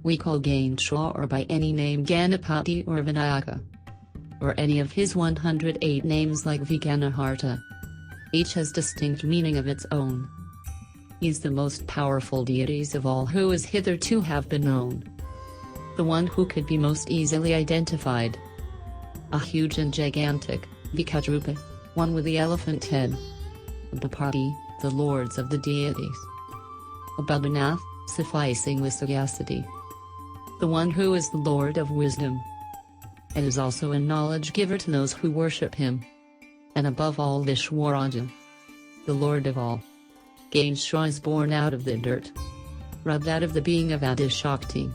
we call Ganesha, or by any name Ganapati or Vinayaka, or any of his 108 names like Viganaharta. Each has distinct meaning of its own. He is the most powerful deities of all who is hitherto have been known. The one who could be most easily identified. A huge and gigantic Vikatrupa, one with the elephant head. Bapati, the lords of the deities. Abhadanath, sufficing with sagacity. The one who is the Lord of wisdom, and is also a knowledge giver to those who worship him. And above all Vishwaraja, the Lord of all. Ganesha is born out of the dirt, rubbed out of the being of Adishakti.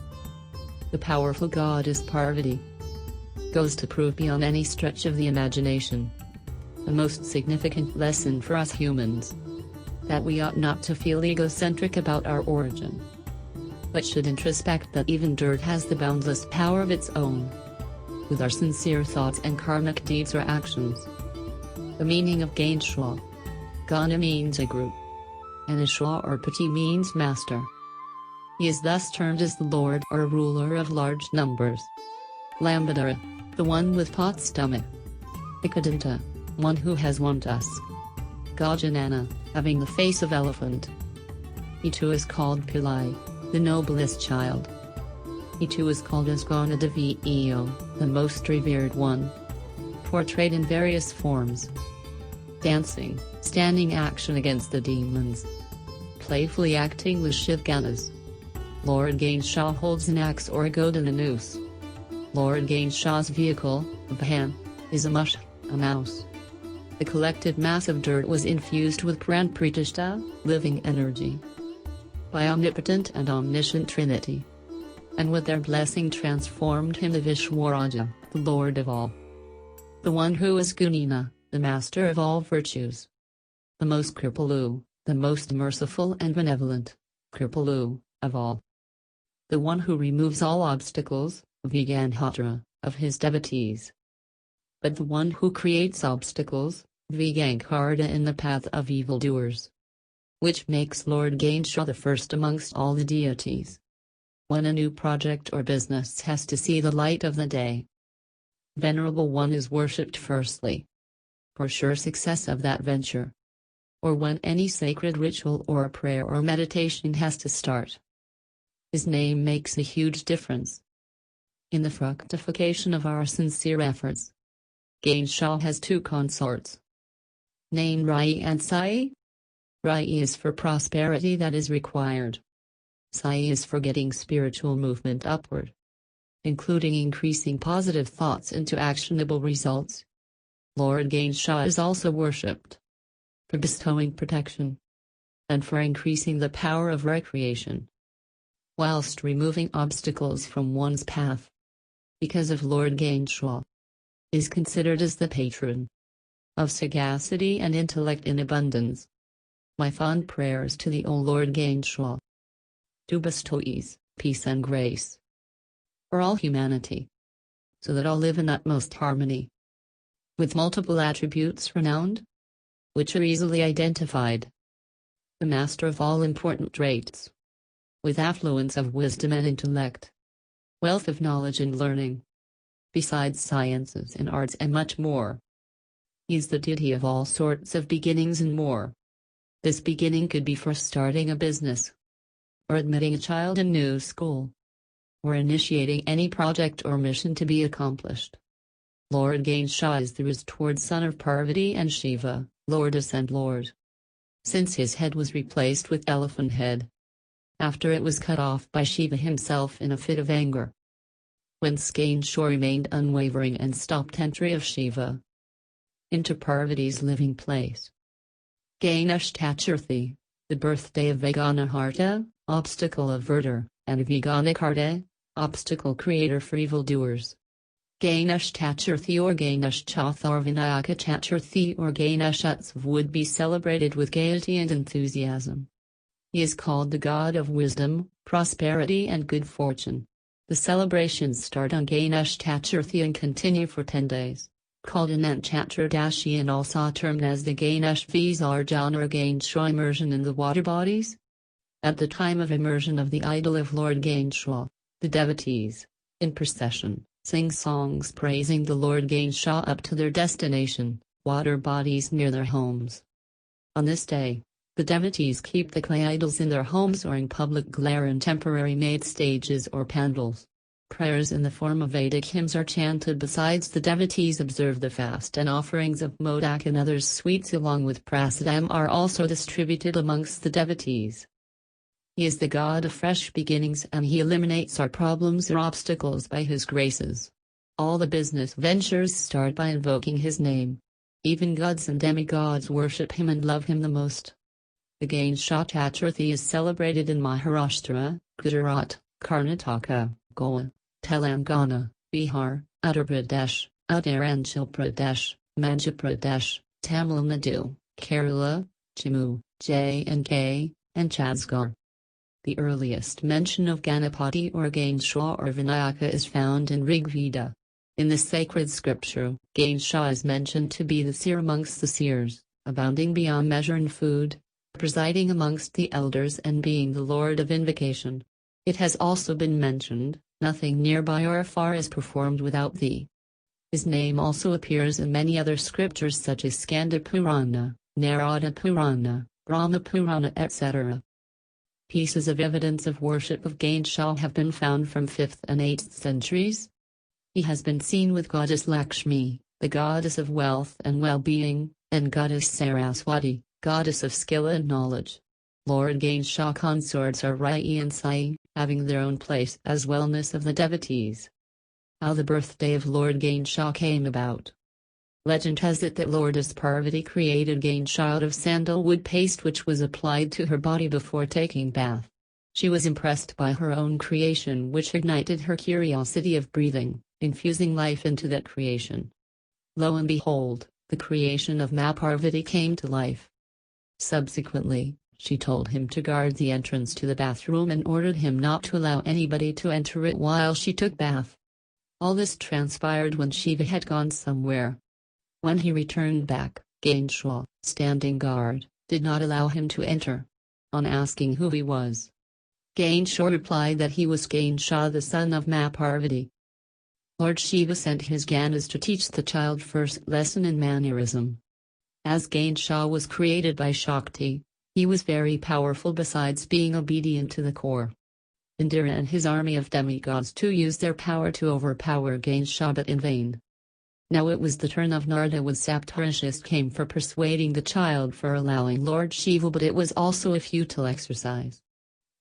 The powerful goddess Parvati goes to prove beyond any stretch of the imagination the most significant lesson for us humans, that we ought not to feel egocentric about our origin, but should introspect that even dirt has the boundless power of its own, with our sincere thoughts and karmic deeds or actions. The meaning of Ganesha: Gana means a group, and Isha or Pati means master. He is thus termed as the lord or ruler of large numbers. Lambadara, the one with pot stomach. Ikadanta, one who has one tusk. Gajanana, having the face of elephant. He too is called Pillai, the noblest child. He too is called as Ganadaviyo, the most revered one. Portrayed in various forms: dancing, standing action against the demons, playfully acting with Shivganas. Lord Ganesha holds an axe or a goad and a noose. Lord Ganesha's vehicle, Vahan, is a mush, a mouse. The collected mass of dirt was infused with Pran Pratishta, living energy, by omnipotent and omniscient Trinity, and with their blessing transformed him to Vishwaraja, the Lord of all. The one who is Gunina, the master of all virtues. The most Kripalu, the most merciful and benevolent, Kripalu, of all. The one who removes all obstacles, Viganhatra, of his devotees. But the one who creates obstacles, Vigankarta, in the path of evildoers. Which makes Lord Ganesha the first amongst all the deities. When a new project or business has to see the light of the day, Venerable One is worshipped firstly, for sure success of that venture. Or when any sacred ritual or prayer or meditation has to start, his name makes a huge difference in the fructification of our sincere efforts. Ganesha has two consorts, named Rai and Sai. Rai is for prosperity that is required. Sai is for getting spiritual movement upward, including increasing positive thoughts into actionable results. Lord Ganesha is also worshipped for bestowing protection and for increasing the power of recreation, whilst removing obstacles from one's path. Because of Lord Ganesha, is considered as the patron of sagacity and intellect in abundance. My fond prayers to thee, O Lord Ganesha, to bestow ease, peace and grace for all humanity, so that all live in utmost harmony, with multiple attributes renowned, which are easily identified. The master of all important traits, with affluence of wisdom and intellect, wealth of knowledge and learning, besides sciences and arts and much more. He is the deity of all sorts of beginnings and more. This beginning could be for starting a business, or admitting a child in new school, or initiating any project or mission to be accomplished. Lord Ganesha is the restored son of Parvati and Shiva, Lordess and Lord. Since his head was replaced with elephant head, after it was cut off by Shiva himself in a fit of anger, whence Ganesha remained unwavering and stopped entry of Shiva into Parvati's living place. Ganesh Chaturthi, the birthday of Viganaharta, obstacle averter, and Viganakarta, obstacle creator for evildoers. Ganesh Chaturthi or Ganesh Chath or Vinayaka Chaturthi or Ganesh Utsav would be celebrated with gaiety and enthusiasm. He is called the god of wisdom, prosperity and good fortune. The celebrations start on Ganesh Chaturthi and continue for 10 days, called Anant Chaturdashi, and also termed as the Ganesh Visarjan or Ganesha immersion in the water bodies. At the time of immersion of the idol of Lord Ganesha, The devotees, in procession, sing songs praising the Lord Ganesha up to their destination, water bodies near their homes. On this day, the devotees keep the clay idols in their homes or in public glare in temporary made stages or pandals. Prayers in the form of Vedic hymns are chanted. Besides, the devotees observe the fast, and offerings of modak and other sweets along with prasadam are also distributed amongst the devotees. He is the God of fresh beginnings, and he eliminates our problems or obstacles by his graces. All the business ventures start by invoking his name. Even gods and demigods worship him and love him the most. The Ganesha Chaturthi is celebrated in Maharashtra, Gujarat, Karnataka, Goa, Telangana, Bihar, Uttar Pradesh, Uttaranchal Pradesh, Madhya Pradesh, Tamil Nadu, Kerala, Jammu, J&K, and Chhattisgarh. The earliest mention of Ganapati or Ganesha or Vinayaka is found in Rigveda. In the sacred scripture, Ganesha is mentioned to be the seer amongst the seers, abounding beyond measure in food, presiding amongst the elders and being the Lord of invocation. It has also been mentioned, nothing nearby or afar is performed without thee. His name also appears in many other scriptures such as Skanda Purana, Narada Purana, Brahma Purana, etc. Pieces of evidence of worship of Ganesha have been found from 5th and 8th centuries. He has been seen with goddess Lakshmi, the goddess of wealth and well-being, and goddess Saraswati, goddess of skill and knowledge. Lord Ganesha consorts are Rai and Sai, having their own place as wellness of the devotees. How the birthday of Lord Ganesha came about. Legend has it that Lordess Parvati created Ganesha out of sandalwood paste which was applied to her body before taking bath. She was impressed by her own creation, which ignited her curiosity of breathing, infusing life into that creation. Lo and behold, the creation of Ma Parvati came to life. Subsequently, she told him to guard the entrance to the bathroom and ordered him not to allow anybody to enter it while she took bath. All this transpired when Shiva had gone somewhere. When he returned back, Ganesha, standing guard, did not allow him to enter. On asking who he was, Ganesha replied that he was Ganesha, the son of Ma Parvati. Lord Shiva sent his Ganas to teach the child first lesson in mannerism. As Ganesha was created by Shakti, he was very powerful besides being obedient to the core. Indra and his army of demigods too used their power to overpower Ganesha, but in vain. Now it was the turn of Narada when Saptarishis came for persuading the child for allowing Lord Shiva, but it was also a futile exercise.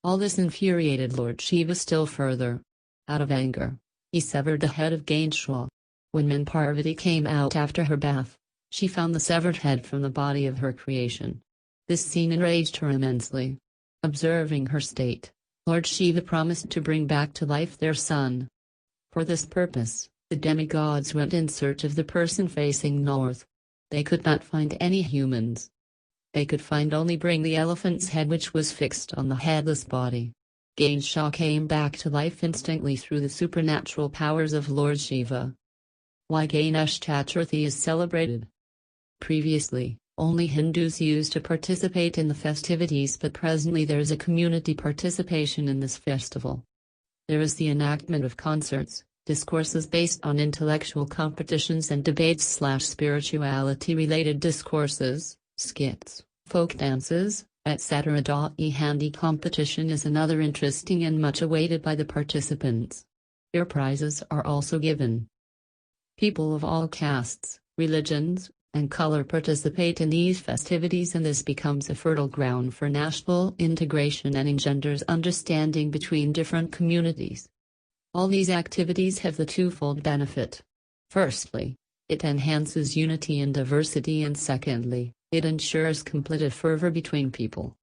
All this infuriated Lord Shiva still further. Out of anger, he severed the head of Ganesha. When Ma Parvati came out after her bath, she found the severed head from the body of her creation. This scene enraged her immensely. Observing her state, Lord Shiva promised to bring back to life their son. For this purpose, the demigods went in search of the person facing north. They could not find any humans. They could find only bring the elephant's head which was fixed on the headless body. Ganesha came back to life instantly through the supernatural powers of Lord Shiva. Why Ganesh Chaturthi is celebrated? Previously, only Hindus used to participate in the festivities, but presently there is a community participation in this festival. There is the enactment of concerts, discourses based on intellectual competitions and debates/spirituality-related discourses, skits, folk dances, etc. E-handy competition is another interesting and much awaited by the participants. Here prizes are also given. People of all castes, religions, and color participate in these festivities, and this becomes a fertile ground for national integration and engenders understanding between different communities. All these activities have the twofold benefit. Firstly, it enhances unity and diversity, and secondly, it ensures complete fervor between people.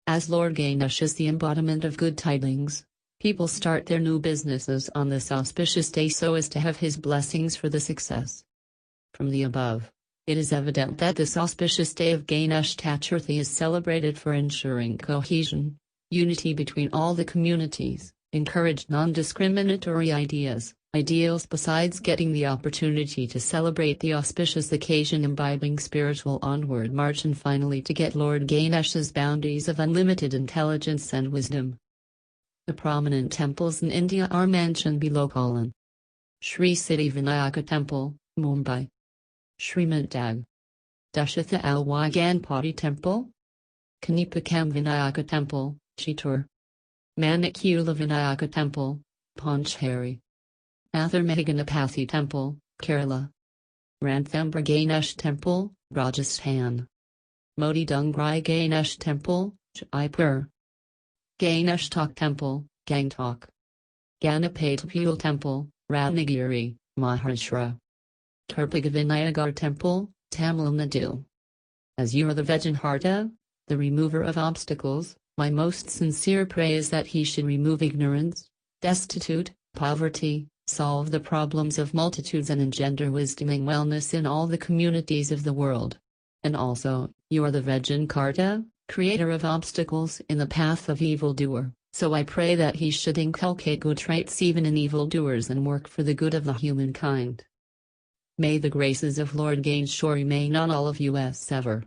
As Lord Ganesh is the embodiment of good tidings, people start their new businesses on this auspicious day so as to have his blessings for the success. From the above, it is evident that this auspicious day of Ganesh Chaturthi is celebrated for ensuring cohesion, unity between all the communities, encourage non-discriminatory ideals besides getting the opportunity to celebrate the auspicious occasion, imbibing spiritual onward march, and finally to get Lord Ganesh's bounties of unlimited intelligence and wisdom. The prominent temples in India are mentioned below: Sri Siddhi Vinayaka Temple, Mumbai. Srimantag. Dashatha Alwai Ganpati Temple. Kanipakam Vinayaka Temple, Chittor. Manikula Vinayaka Temple, Pondicherry. Atharmeganapathi Temple, Kerala. Ranthambore Ganesh Temple, Rajasthan. Moti Dungrai Ganesh Temple, Jaipur. Ganesh Tok Temple, Gangtok. Ganapati Temple, Ratnagiri, Maharashtra. Kirpagavinayagar Temple, Tamil Nadu. As you are the Vijnharta, the remover of obstacles, my most sincere praise that he should remove ignorance, destitute, poverty, solve the problems of multitudes and engender wisdom and wellness in all the communities of the world. And also, you are the Vijnharta, creator of obstacles in the path of evildoer, so I pray that he should inculcate good traits even in evildoers and work for the good of the humankind. May the graces of Lord Ganesha remain on all of us ever.